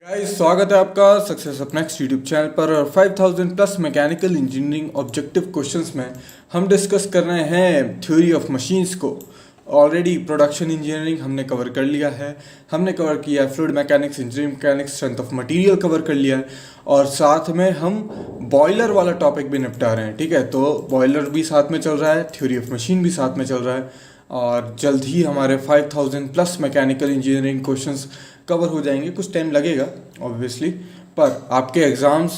Guys, स्वागत है आपका success up next YouTube channel पर। और 5000 plus mechanical engineering objective questions में हम डिस्कस कर रहे हैं थ्योरी ऑफ मशीन्स को। ऑलरेडी प्रोडक्शन इंजीनियरिंग हमने कवर कर लिया है, हमने कवर किया है fluid mechanics, engineering mechanics, strength of material cover कर लिया है, और साथ में हम बॉयलर वाला टॉपिक भी निपटा रहे हैं। ठीक है, तो बॉयलर भी साथ में चल रहा है, थ्योरी ऑफ मशीन भी साथ में चल रहा है, और जल्द ही हमारे 5000 plus mechanical engineering questions cover हो जाएंगे। कुछ टाइम लगेगा ऑब्वियसली, पर आपके एग्ज़ाम्स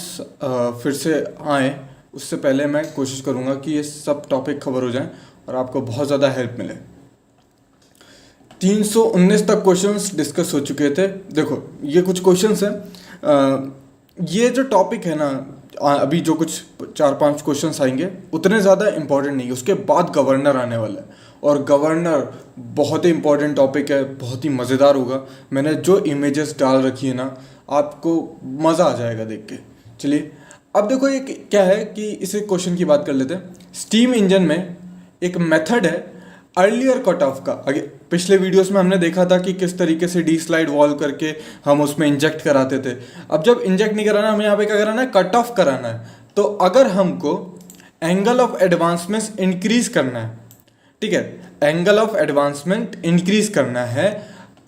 फिर से आए उससे पहले मैं कोशिश करूँगा कि ये सब टॉपिक कवर हो जाएं और आपको बहुत ज़्यादा हेल्प मिले। 319 तक क्वेश्चंस डिस्कस हो चुके थे। देखो, ये कुछ क्वेश्चंस हैं। ये जो टॉपिक है ना, अभी जो कुछ 4-5 क्वेश्चंस आएंगे उतने ज़्यादा इंपॉर्टेंट नहीं है, उसके बाद गवर्नर आने वाला है, और गवर्नर बहुत ही इंपॉर्टेंट टॉपिक है, बहुत ही मज़ेदार होगा। मैंने जो इमेजेस डाल रखी है ना, आपको मज़ा आ जाएगा देख के। चलिए, अब देखो ये क्या है कि इसे क्वेश्चन की बात कर लेते हैं। स्टीम इंजन में एक मेथड है अर्लियर कट ऑफ का। आगे पिछले वीडियोस में हमने देखा था कि किस तरीके से डी स्लाइड वॉल्व करके हम उसमें इंजेक्ट कराते थे। अब जब इंजेक्ट नहीं कराना, हमें यहाँ पे क्या कराना है, कट ऑफ कराना है। तो अगर हमको एंगल ऑफ एडवांसमेंट इंक्रीज करना है, ठीक है, एंगल ऑफ एडवांसमेंट इंक्रीज करना है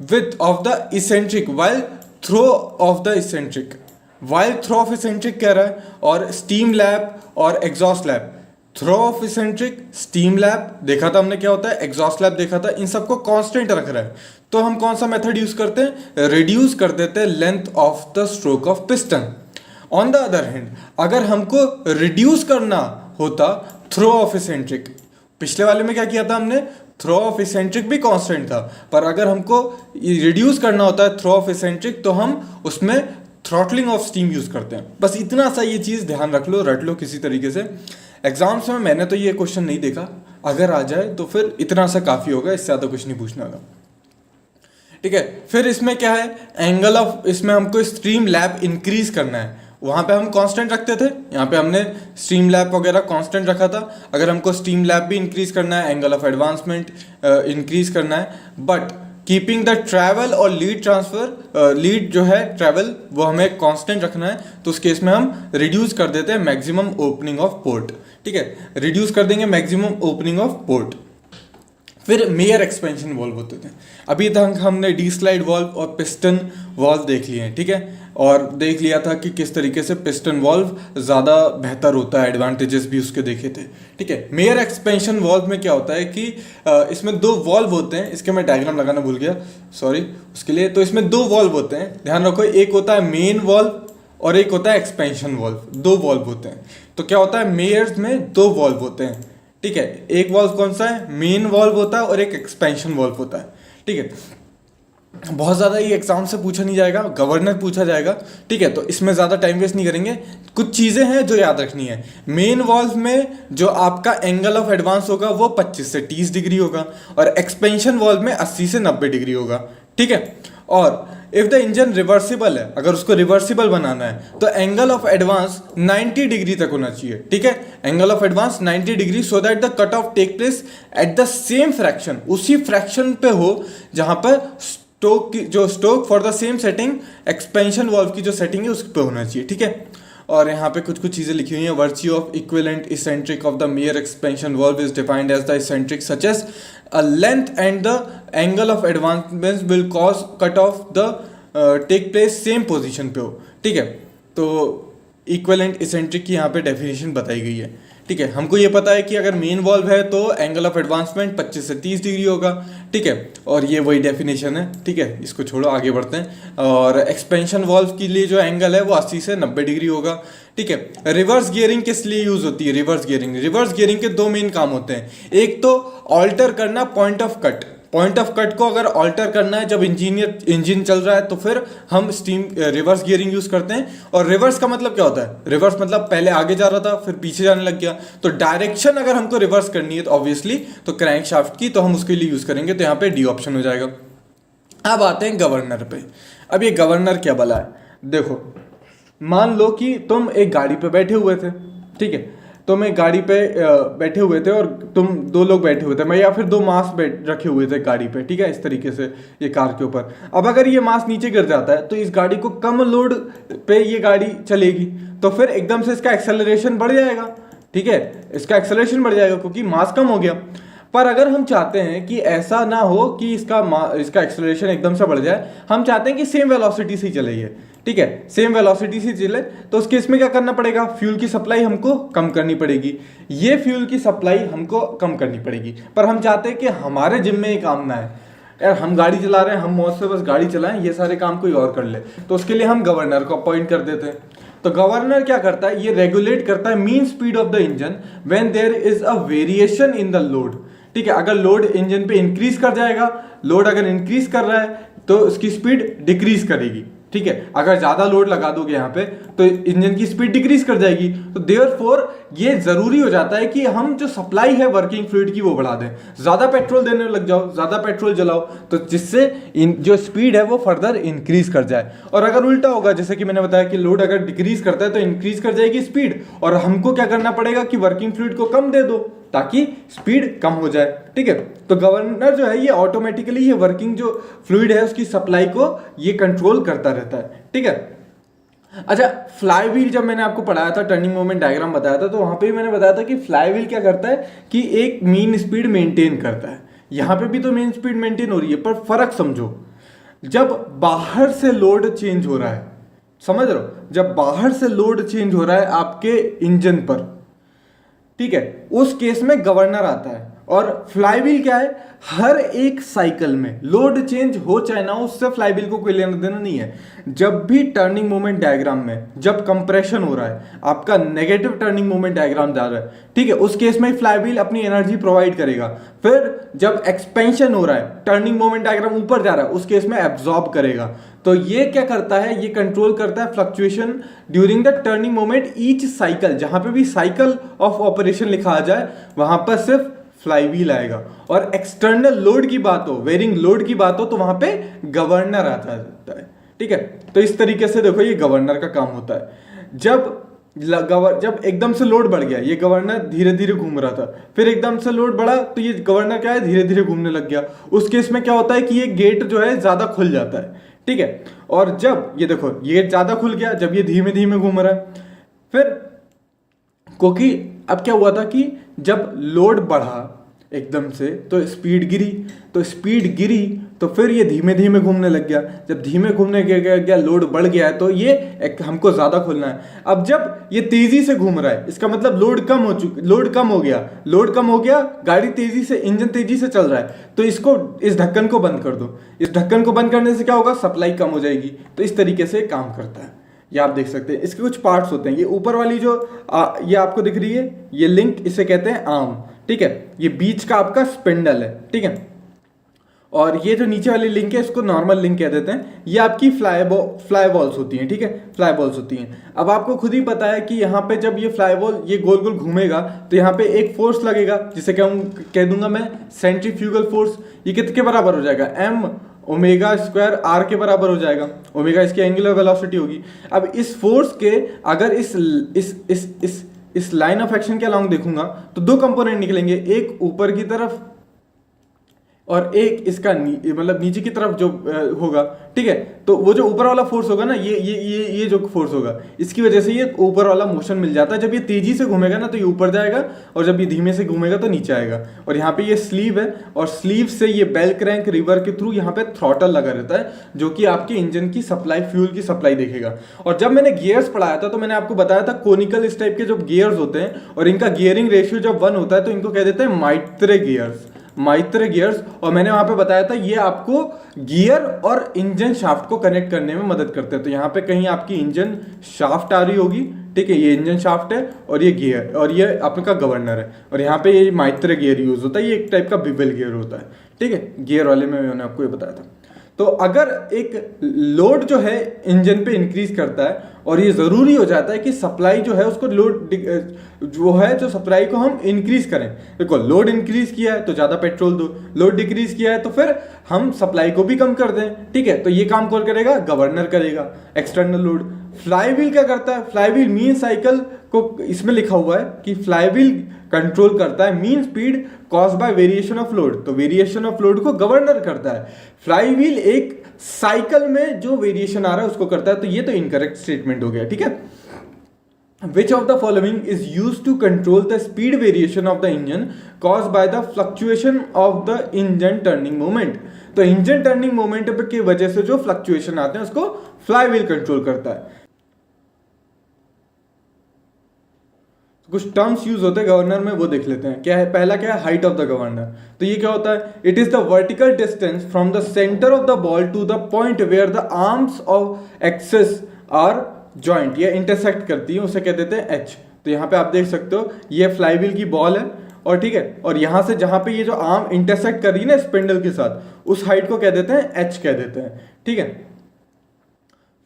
with of the eccentric while throw of the eccentric, while throw of eccentric कह रहा है, और स्टीम लैप और exhaust lap. Throw of eccentric, steam lap देखा था हमने क्या होता है, एग्जॉस्ट लैप देखा था, इन सबको कांस्टेंट रख रहा है। तो हम कौन सा मेथड यूज करते हैं, रिड्यूस कर देते हैं length of the stroke of piston. On the other hand, अगर हमको रिड्यूस करना होता थ्रो ऑफ इसेंट्रिक, पिछले वाले में क्या किया था हमने, थ्रो ऑफ इसेंट्रिक भी कांस्टेंट था, पर अगर हमको रिड्यूस करना होता है थ्रो ऑफ इसेंट्रिक तो हम उसमें थ्रॉटलिंग ऑफ स्टीम यूज करते हैं। बस इतना सा ये चीज़ ध्यान रख लो, रट लो किसी तरीके से। एग्जाम्स में मैंने तो ये क्वेश्चन नहीं देखा, अगर आ जाए तो फिर इतना सा काफ़ी होगा, इससे ज़्यादा कुछ नहीं पूछना होगा। ठीक है, फिर इसमें क्या है, एंगल ऑफ, इसमें हमको स्ट्रीम लैप इंक्रीज करना है। वहाँ पे हम कांस्टेंट रखते थे, यहाँ पे हमने स्ट्रीम लैप वगैरह कांस्टेंट रखा था। अगर हमको स्ट्रीम लैप भी इंक्रीज करना है, एंगल ऑफ एडवांसमेंट इंक्रीज करना है, बट कीपिंग द ट्रैवल और लीड ट्रांसफर, लीड जो है ट्रैवल वो हमें कांस्टेंट रखना है, तो उस केस में हम रिड्यूस कर देते हैं मैक्सिमम ओपनिंग ऑफ पोर्ट। ठीक है, रिड्यूस कर देंगे मैक्सिमम ओपनिंग ऑफ पोर्ट। फिर मेयर एक्सपेंशन वॉल्व होते थे। अभी तक हमने डी स्लाइड वॉल्व और पिस्टन वॉल्व देख लिए हैं, ठीक है, और देख लिया था कि किस तरीके से पिस्टन वॉल्व ज़्यादा बेहतर होता है, एडवांटेजेस भी उसके देखे थे। ठीक है, मेयर एक्सपेंशन वॉल्व में क्या होता है कि इसमें 2 वॉल्व होते हैं, इसके मैं डायग्राम लगाना भूल गया, सॉरी उसके लिए। तो इसमें 2 वॉल्व होते हैं, ध्यान रखो, एक होता है मेन वॉल्व और एक होता है एक्सपेंशन वॉल्व। 2 वॉल्व होते हैं। तो क्या होता है, मेयर्स में 2 वॉल्व होते हैं। ठीक है, एक वॉल्व कौन सा है, मेन वॉल्व होता है, और एक एक्सपेंशन वॉल्व होता है। ठीक है, बहुत ज़्यादा ये एग्जाम से पूछा नहीं जाएगा, गवर्नर पूछा जाएगा। ठीक है, तो इसमें ज़्यादा टाइम वेस्ट नहीं करेंगे। कुछ चीज़ें हैं जो याद रखनी है। मेन वॉल्व में जो आपका एंगल ऑफ एडवांस होगा वो 25 से 30 डिग्री होगा, और एक्सपेंशन वॉल्व में 80 से 90 डिग्री होगा। ठीक है, और इफ द इंजन रिवर्सिबल है, अगर उसको रिवर्सिबल बनाना है तो एंगल ऑफ एडवांस 90 डिग्री तक होना चाहिए। ठीक है, angle of advance 90 degree, so that the cut off take place at the same fraction, उसी फ्रैक्शन पे हो जहां पर स्ट्रोक की जो stroke for the same setting expansion valve की जो सेटिंग है उस पे होना चाहिए। ठीक है, और यहाँ पे कुछ चीज़ें लिखी हुई हैं। Virtue of equivalent eccentric of the Meyer expansion valve is defined as the eccentric such as a length and the angle of advancement will cause cut off the take place same position पे हो। ठीक है, तो equivalent eccentric की यहाँ पे definition बताई गई है। ठीक है, हमको ये पता है कि अगर मेन वॉल्व है तो एंगल ऑफ एडवांसमेंट 25 से 30 डिग्री होगा। ठीक है, और ये वही डेफिनेशन है। ठीक है, इसको छोड़ो, आगे बढ़ते हैं। और एक्सपेंशन वॉल्व के लिए जो एंगल है वो 80 से 90 डिग्री होगा। ठीक है, रिवर्स गियरिंग किस लिए यूज होती है, रिवर्स गियरिंग के 2 मेन काम होते हैं। एक तो ऑल्टर करना point of cut, point of cut को अगर ऑल्टर करना है जब इंजन चल रहा है तो फिर हम स्टीम रिवर्स गियरिंग यूज करते हैं। और रिवर्स का मतलब क्या होता है, रिवर्स मतलब पहले आगे जा रहा था फिर पीछे जाने लग गया, तो डायरेक्शन अगर हमको रिवर्स करनी है तो ऑब्वियसली तो क्रैंक शाफ्ट की, तो हम उसके लिए यूज करेंगे, तो यहाँ पे डी ऑप्शन हो जाएगा। अब आते हैं गवर्नर पे। अब ये गवर्नर क्या भला है, देखो मान लो कि तुम एक गाड़ी पे बैठे हुए थे, ठीक है, तो मैं गाड़ी पे बैठे हुए थे और तुम दो लोग बैठे हुए थे, मैं या फिर दो मास रखे हुए थे गाड़ी पे, ठीक है, इस तरीके से ये कार के ऊपर। अब अगर ये मास नीचे गिर जाता है तो इस गाड़ी को कम लोड पे ये गाड़ी चलेगी, तो फिर एकदम से इसका एक्सेलरेशन बढ़ जाएगा, ठीक है, इसका एक्सेलरेशन बढ़ जाएगा क्योंकि मास कम हो गया। पर अगर हम चाहते हैं कि ऐसा ना हो कि इसका एक्सेलरेशन एकदम से बढ़ जाए, हम चाहते हैं कि सेम वेलोसिटी से चले ये, ठीक है, सेम वेलोसिटी से चले, तो उस केस में क्या करना पड़ेगा, फ्यूल की सप्लाई हमको कम करनी पड़ेगी, ये फ्यूल की सप्लाई हमको कम करनी पड़ेगी। पर हम चाहते हैं कि हमारे जिम में ये काम ना है, यार हम गाड़ी चला रहे हैं, हम मौज से बस गाड़ी चलाएं, ये सारे काम कोई और कर ले, तो उसके लिए हम गवर्नर को अपॉइंट कर देते हैं। तो गवर्नर क्या करता है, ये रेगुलेट करता है mean speed of the engine when there is a variation in the load, ठीक है। अगर लोड इंजन पे इंक्रीज कर जाएगा, लोड अगर इंक्रीज कर रहा है तो उसकी स्पीड डिक्रीज करेगी, ठीक है। अगर ज्यादा लोड लगा दोगे यहाँ पे तो इंजन की स्पीड डिक्रीज कर जाएगी। तो देयरफॉर ये जरूरी हो जाता है कि हम जो सप्लाई है वर्किंग फ्लूइड की वो बढ़ा दें, ज्यादा पेट्रोल देने लग जाओ, ज्यादा पेट्रोल जलाओ, तो जिससे जो स्पीड है वो फर्दर इंक्रीज कर जाए। और अगर उल्टा होगा, जैसे कि मैंने बताया कि लोड अगर डिक्रीज करता है तो इंक्रीज कर जाएगी स्पीड, और हमको क्या करना पड़ेगा कि वर्किंग फ्लूइड को कम दे दो ताकि स्पीड कम हो जाए, ठीक है। तो गवर्नर जो है ये ऑटोमेटिकली ये वर्किंग जो फ्लूइड है उसकी सप्लाई को ये कंट्रोल करता रहता है, ठीक है। अच्छा, फ्लाई व्हील जब मैंने आपको पढ़ाया था, टर्निंग मोमेंट डायग्राम बताया था, तो वहां पे भी मैंने बताया था कि फ्लाई व्हील क्या करता है कि एक मीन स्पीड मेंटेन करता है। यहां पे भी तो मीन स्पीड मेंटेन हो रही है, पर फर्क समझो, जब बाहर से लोड चेंज हो रहा है, समझ रहे हो, जब बाहर से लोड चेंज हो रहा है आपके इंजन पर, ठीक है, उस केस में गवर्नर आता है। और फ्लाईव्हील क्या है, हर एक साइकिल में लोड चेंज हो चाहे ना, उससे फ्लाईव्हील को कोई लेना देना नहीं है। जब भी टर्निंग मोमेंट डायग्राम में जब कंप्रेशन हो रहा है, आपका नेगेटिव टर्निंग मोमेंट डायग्राम जा रहा है, ठीक है, उस केस में फ्लाईव्हील अपनी एनर्जी प्रोवाइड करेगा। फिर जब एक्सपेंशन हो रहा है, टर्निंग मोमेंट डायग्राम ऊपर जा रहा है, उस केस में एब्जॉर्ब करेगा। तो ये क्या करता है, ये कंट्रोल करता है fluctuation during the turning moment each cycle. जहां पे भी साइकिल ऑफ ऑपरेशन लिखा आ जाए वहां पर सिर्फ फ्लाईव्हील आएगा। और एक्सटर्नल लोड की बात हो, वेरिंग लोड की बात हो, तो वहां पे गवर्नर आता है, ठीक है। तो इस तरीके से देखो ये गवर्नर का काम होता है। जब एकदम से लोड बढ़ गया, ये गवर्नर धीरे धीरे घूम रहा था, फिर एकदम से लोड बढ़ा तो ये गवर्नर क्या है, धीरे धीरे घूमने लग गया। उस केस में क्या होता है कि ये गेट जो है ज्यादा खुल जाता है, ठीक है। और जब ये देखो ये ज्यादा खुल गया, जब ये धीमे धीमे घूम रहा है, फिर क्योंकि अब क्या हुआ था कि जब लोड बढ़ा एकदम से तो स्पीड गिरी, तो फिर ये धीमे धीमे घूमने लग गया। जब धीमे घूमने गया, लोड बढ़ गया है, तो ये हमको ज्यादा खुलना है। अब जब ये तेजी से घूम रहा है, इसका मतलब लोड कम हो गया, गाड़ी तेजी से, इंजन तेजी से चल रहा है, तो इस ढक्कन को बंद कर दो। इस ढक्कन को बंद करने से क्या होगा, सप्लाई कम हो जाएगी। तो इस तरीके से काम करता है। ये आप देख सकते हैं, इसके कुछ पार्ट्स होते हैं। ये ऊपर वाली जो ये आपको दिख रही है, ये लिंक, इसे कहते हैं आर्म, ठीक है। ये बीच का आपका स्पिंडल है, ठीक है। और ये जो नीचे वाली लिंक है, इसको नॉर्मल लिंक कह देते हैं। ये आपकी फ्लाई बॉल्स होती हैं, ठीक है, फ्लाई बॉल्स होती हैं। अब आपको खुद ही पता है कि यहाँ पे जब ये फ्लाई बॉल ये गोल गोल घूमेगा तो यहाँ पे एक फोर्स लगेगा, जिसे कह दूंगा मैं सेंट्रीफ्यूगल फोर्स। ये कितने बराबर हो जाएगा, m ओमेगा स्क्वायर आर के बराबर हो जाएगा। ओमेगा इसकी एंगुलर वेलोसिटी होगी। अब इस फोर्स के अगर इस लाइन ऑफ एक्शन के अलोंग देखूंगा तो दो कंपोनेंट निकलेंगे, एक ऊपर की तरफ और एक इसका मतलब नीचे की तरफ जो होगा, ठीक है। तो वो जो ऊपर वाला फोर्स होगा ना, ये जो फोर्स होगा, इसकी वजह से ये ऊपर वाला मोशन मिल जाता है। जब ये तेजी से घूमेगा ना तो ये ऊपर जाएगा, और जब ये धीमे से घूमेगा तो नीचे आएगा। और यहाँ पे ये स्लीव है, और स्लीव से ये बेल क्रैंक रिवर के थ्रू यहाँ पे थ्रॉटल लगा रहता है, जो कि आपके इंजन की सप्लाई, फ्यूल की सप्लाई देखेगा। और जब मैंने गियर्स पढ़ाया था तो मैंने आपको बताया था कोनिकल इस टाइप के जो गियर्स होते हैं, और इनका गियरिंग रेशियो जब 1 होता है तो इनको कह देते हैं माइत्र गियर्स। और मैंने वहां पे बताया था ये आपको गियर और इंजन शाफ्ट को कनेक्ट करने में मदद करते हैं। तो यहाँ पे कहीं आपकी इंजन शाफ्ट आ रही होगी, ठीक है, ये इंजन शाफ्ट है और ये गियर, और ये आपका गवर्नर है, और यहाँ पे ये माइत्र गियर यूज होता है। ये एक टाइप का बिवेल गियर होता है, ठीक है, गियर वाले में मैंने आपको ये बताया था। तो अगर एक लोड जो है इंजन पे इंक्रीज करता है और ये ज़रूरी हो जाता है कि सप्लाई जो है उसको लोड जो है जो सप्लाई को हम इंक्रीज करें। देखो लोड इंक्रीज किया है तो ज़्यादा पेट्रोल दो, लोड डिक्रीज किया है तो फिर हम सप्लाई को भी कम कर दें, ठीक है। तो ये काम कौन करेगा? गवर्नर करेगा, एक्सटर्नल लोड। फ्लाईव्हील क्या करता है? फ्लाईव्हील मीन साइकिल को, इसमें लिखा हुआ है कि फ्लाईव्हील कंट्रोल करता है mean speed cause by variation of load. तो वेरिएशन ऑफ लोड को गवर्नर करता है। फ्लाईव्हील एक साइकिल में जो वेरिएशन आ रहा है उसको करता है। तो ये तो इनकरेक्ट स्टेटमेंट हो गया, ठीक है। Which of the following is used to control the speed variation of the engine caused by the fluctuation of the engine turning moment? तो इंजन टर्निंग मोमेंट की वजह से जो फ्लक्चुएशन आते हैं उसको फ्लाईव्हील कंट्रोल करता है। कुछ टर्म्स यूज होते हैं गवर्नर में, वो देख लेते हैं। क्या है? पहला क्या है? Height of the governor. तो ये क्या होता है? It is the vertical distance from the centre of the ball to the point where the arms of axes are joint, ये इंटरसेक्ट करती है, उसे कह देते हैं एच। तो यहाँ पे आप देख सकते हो ये फ्लाईव्हील की बॉल है और ठीक है, और यहाँ से जहाँ पे ये जो आर्म इंटरसेक्ट कर रही है ना स्पिंडल के साथ, उस हाइट को कह देते हैं एच कह देते हैं, ठीक है।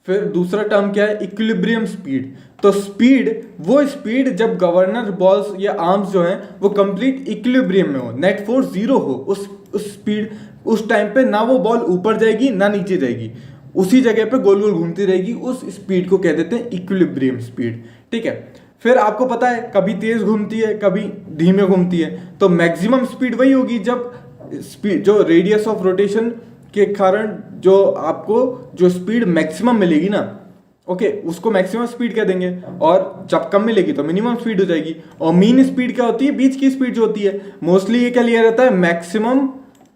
फिर दूसरा टर्म क्या है? Equilibrium speed. तो स्पीड, वो स्पीड जब गवर्नर बॉल्स या आर्म्स जो हैं वो कंप्लीट इक्विलिब्रियम में हो, नेट फोर्स जीरो हो, उस स्पीड, उस टाइम पे ना वो बॉल ऊपर जाएगी ना नीचे जाएगी, उसी जगह पे गोल गोल घूमती रहेगी, उस स्पीड को कह देते हैं इक्विलिब्रियम स्पीड, ठीक है। फिर आपको पता है कभी तेज घूमती है कभी धीमे घूमती है, तो मैक्सिमम स्पीड वही होगी जब स्पीड, जो रेडियस ऑफ रोटेशन के कारण जो आपको जो स्पीड मैक्सिमम मिलेगी ना, ओके, उसको मैक्सिमम स्पीड कह देंगे। और जब कम मिलेगी तो मिनिमम स्पीड हो जाएगी। और मीन स्पीड क्या होती है? बीच की स्पीड जो होती है। मोस्टली ये क्या लिया जाता है? Maximum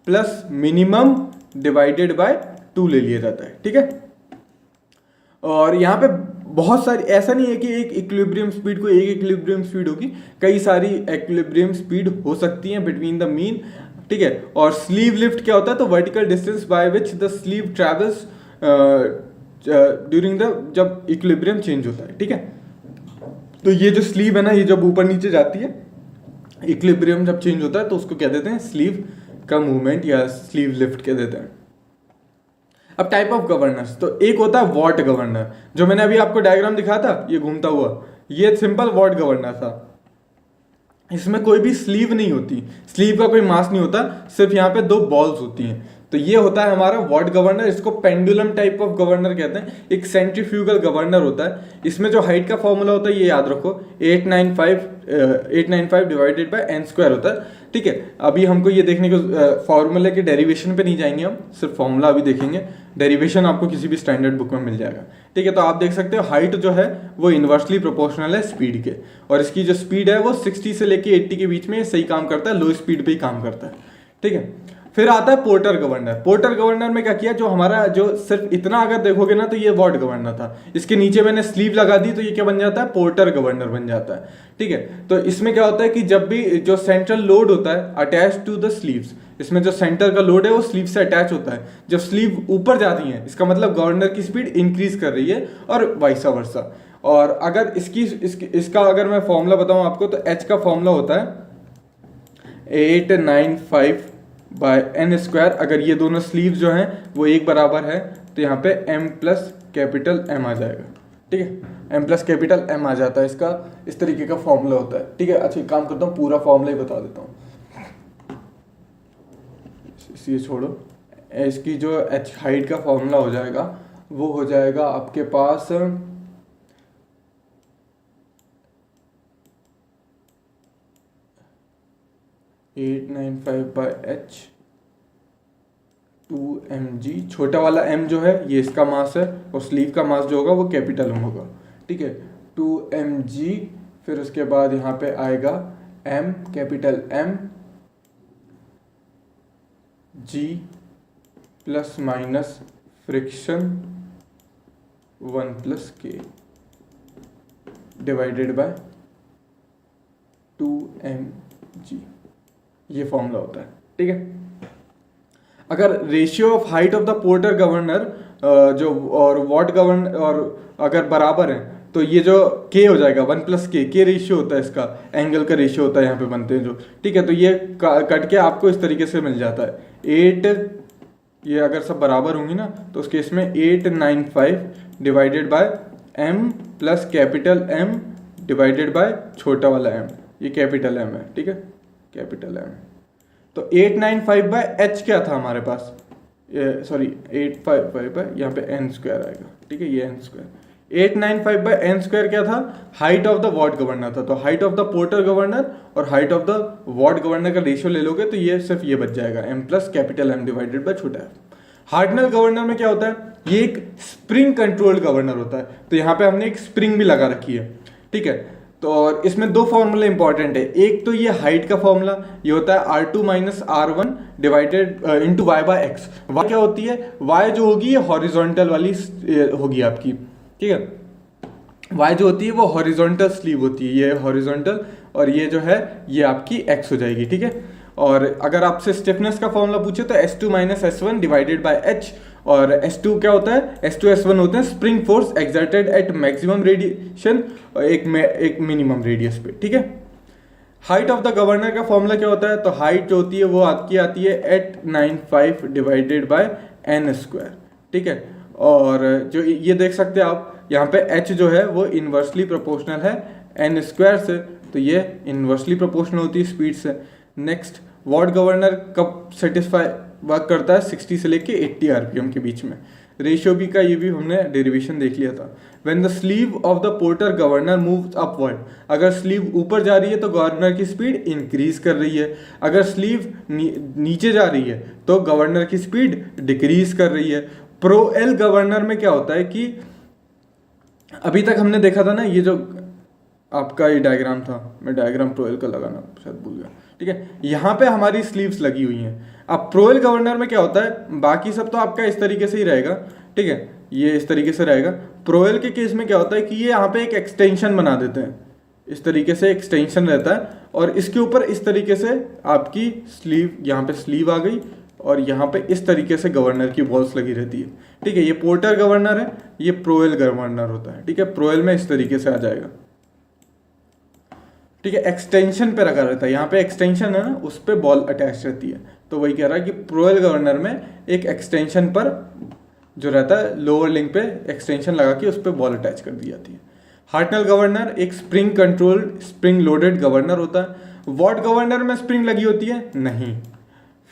plus minimum divided by 2 ले लिया जाता है, ठीक है। और यहाँ पे बहुत सारी, ऐसा नहीं है कि एक इक्विलिब्रियम स्पीड को एक इक्विलिब्रियम स्पीड होगी, कई सारी इक्विलिब्रियम स्पीड हो सकती है बिटवीन द मीन, ठीक है। और स्लीव लिफ्ट क्या होता है? तो vertical distance by which the sleeve travels during the, जब इक्विलिब्रियम चेंज होता है, ठीक है। तो ये जो स्लीव है ना, ये जब ऊपर नीचे जाती है, इक्विलिब्रियम जब चेंज होता है तो उसको कह देते हैं स्लीव का मूवमेंट या स्लीव लिफ्ट कह देते हैं। अब टाइप ऑफ गवर्नर्स, तो एक होता है वॉट गवर्नर, जो मैंने अभी आपको डायग्राम दिखाया था ये घूमता हुआ, ये सिंपल वॉट गवर्नर था। इसमें कोई भी स्लीव नहीं होती, स्लीव का कोई मास नहीं होता, सिर्फ यहाँ पे 2 बॉल्स होती हैं। तो ये होता है हमारा वॉट गवर्नर। इसको पेंडुलम टाइप ऑफ गवर्नर कहते हैं। एक सेंट्रीफ्यूगल गवर्नर होता है। इसमें जो हाइट का फॉर्मूला होता है ये याद रखो, 895 डिवाइडेड बाय n स्क्वायर होता है, ठीक है। अभी हमको ये देखने को फॉर्मूले के डेरिवेशन पे नहीं जाएंगे हम, सिर्फ फॉर्मूला अभी देखेंगे। डेरिवेशन आपको किसी भी स्टैंडर्ड बुक में मिल जाएगा, ठीक है। तो आप देख सकते हो हाइट जो है वो इन्वर्सली प्रोपोर्शनल है स्पीड के, और इसकी जो स्पीड है वो 60 से लेके 80 के बीच में सही काम करता है, लो स्पीड पे ही काम करता है, ठीक है। फिर आता है पोर्टर गवर्नर। पोर्टर गवर्नर में क्या किया, जो हमारा जो सिर्फ इतना अगर देखोगे ना तो ये वॉट गवर्नर था, इसके नीचे मैंने स्लीव लगा दी तो ये क्या बन जाता है? पोर्टर गवर्नर बन जाता है, ठीक है। तो इसमें क्या होता है कि जब भी जो सेंट्रल लोड होता है अटैच टू द स्लीव्स, इसमें जो सेंटर का लोड है वो स्लीव से अटैच होता है। जब स्लीव ऊपर जाती है इसका मतलब गवर्नर की स्पीड इंक्रीज कर रही है और वाइसा वर्सा। और अगर इसका अगर मैं फॉर्मूला बताऊं आपको, तो एच का फॉर्मूला होता है 895 बाय n स्क्वायर। अगर ये दोनों स्लीव जो हैं वो एक बराबर है तो यहाँ पे m प्लस कैपिटल m आ जाएगा, ठीक है। m प्लस कैपिटल m आ जाता है, इसका इस तरीके का फॉर्मूला होता है, ठीक है। अच्छा एक काम करता हूँ, पूरा फॉर्मूला ही बता देता हूँ, ये छोड़ो। इसकी जो h हाइट का फॉर्मूला हो जाएगा वो हो जाएगा आपके पास 895 बाय h 2mg। छोटा वाला m जो है ये इसका मास है और स्लीव का मास जो होगा वो कैपिटल m होगा, ठीक है। 2mg, फिर उसके बाद यहाँ पे आएगा m capital M g plus minus friction 1 plus k divided by 2mg, ये फॉर्मूला होता है, ठीक है। अगर ratio of height of the Porter governor जो और वॉट गवर्नर और अगर बराबर है तो ये जो k हो जाएगा 1 प्लस k रेशियो होता है, इसका एंगल का रेशियो होता है, यहाँ पे बनते हैं जो, ठीक है। तो ये कट के आपको इस तरीके से मिल जाता है 8, ये अगर सब बराबर होंगी ना तो उस केस में 895 divided by M plus capital M divided by छोटा वाला एम, ये कैपिटल एम है, ठीक है, कैपिटल एम। तो 895 बाय एच क्या था हमारे पास, सॉरी 855 बाय यहाँ पे एन स्क्वायर आएगा, ठीक है, ये n square. 895 by n square क्या था, height of the Watt governor था। तो height of the Porter governor और height of the Watt governor का रेशियो ले लोगे तो ये सिर्फ ये बच जाएगा, m plus capital M divided by छोटा एम। हार्डनल गवर्नर में क्या होता है, ये एक स्प्रिंग कंट्रोल्ड गवर्नर होता है। तो यहाँ पे हमने एक स्प्रिंग भी लगा रखी है, ठीक है। तो और इसमें दो फॉर्मूले इंपॉर्टेंट है, एक तो ये हाइट का फॉर्मूला, ये होता है R2 minus R1 divided into Y by X. Y क्या होती है, वाई जो होगी ये हॉरिजॉन्टल वाली होगी आपकी, ठीक है। वाई जो होती है वो हॉरिजॉन्टल स्लीव होती है, ये हॉरिजॉन्टल, और ये जो है ये आपकी एक्स हो जाएगी, ठीक है। और अगर आपसे स्टिफनेस का फॉर्मूला पूछे तो S2 minus S1 divided by H, और S2 क्या होता है, S2 S1 होते हैं spring force exerted at maximum radiation और एक मिनिमम रेडियस पे, ठीक है। हाइट ऑफ द गवर्नर का फॉर्मूला क्या होता है, तो हाइट जो होती है वो आपकी आती है 895 डिवाइडेड बाय एन स्क्वायर, ठीक है। और जो ये देख सकते हैं आप यहाँ पे H जो है वो इन्वर्सली प्रोपोर्शनल है एन स्क्वायर से, तो ये इन्वर्सली प्रोपोर्शनल होती है स्पीड से। नेक्स्ट, वॉट गवर्नर कब सेटिस्फाई वर्क करता है, 60 से लेके 80 आरपीएम के बीच में। रेशियो बी का ये भी हमने डेरिवेशन देख लिया था। When the sleeve of the Porter governor moves upward, अगर स्लीव ऊपर जा रही है तो गवर्नर की स्पीड इंक्रीज कर रही है, अगर स्लीव नीचे जा रही है तो गवर्नर की स्पीड डिक्रीज कर रही है। प्रो एल गवर्नर में क्या होता है कि अभी तक हमने देखा था ना, ये जो आपका ये डायग्राम था, मैं डायग्राम प्रोएल का लगाना शायद भूल गया, ठीक है। यहाँ पे हमारी स्लीव्स लगी हुई हैं। अब प्रोएल गवर्नर में क्या होता है, बाकी सब तो आपका इस तरीके से ही रहेगा, ठीक है, ये इस तरीके से रहेगा। प्रोएल के केस में क्या होता है कि ये यहाँ पे एक एक्सटेंशन बना देते हैं, इस तरीके से एक्सटेंशन रहता है, और इसके ऊपर इस तरीके से आपकी स्लीव, यहाँ पे स्लीव आ गई, और यहाँ पे इस तरीके से गवर्नर की वॉल्स लगी रहती है, ठीक है। ये पोर्टर गवर्नर है, ये प्रोएल गवर्नर होता है, ठीक है। प्रोएल में इस तरीके से आ जाएगा, ठीक है, एक्सटेंशन पे रखा रहता है, यहाँ पे एक्सटेंशन है ना, उस पर बॉल अटैच रहती है। तो वही कह रहा है कि प्रोएल गवर्नर में एक एक्सटेंशन पर जो रहता है लोअर लिंक पे एक्सटेंशन लगा के उस पर बॉल अटैच कर दी जाती है। हार्टनल गवर्नर एक spring controlled spring loaded governor होता है। वॉट गवर्नर में स्प्रिंग लगी होती है नहीं।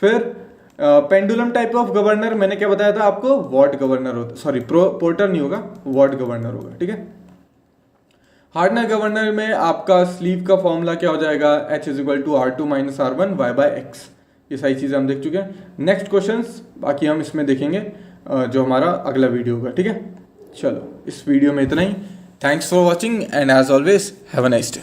फिर पेंडुलम टाइप ऑफ गवर्नर मैंने क्या बताया था आपको, वॉट गवर्नर होता, सॉरी पोर्टर नहीं होगा, वॉट गवर्नर होगा, ठीक है। हार्डनर गवर्नर में आपका स्लीव का फॉर्मूला क्या हो जाएगा, H is equal to R2 minus R1 Y by X. ये सारी चीज़ें हम देख चुके हैं। नेक्स्ट क्वेश्चंस बाकी हम इसमें देखेंगे जो हमारा अगला वीडियो होगा, ठीक है। चलो इस वीडियो में इतना ही। Thanks for watching and as always have a nice day.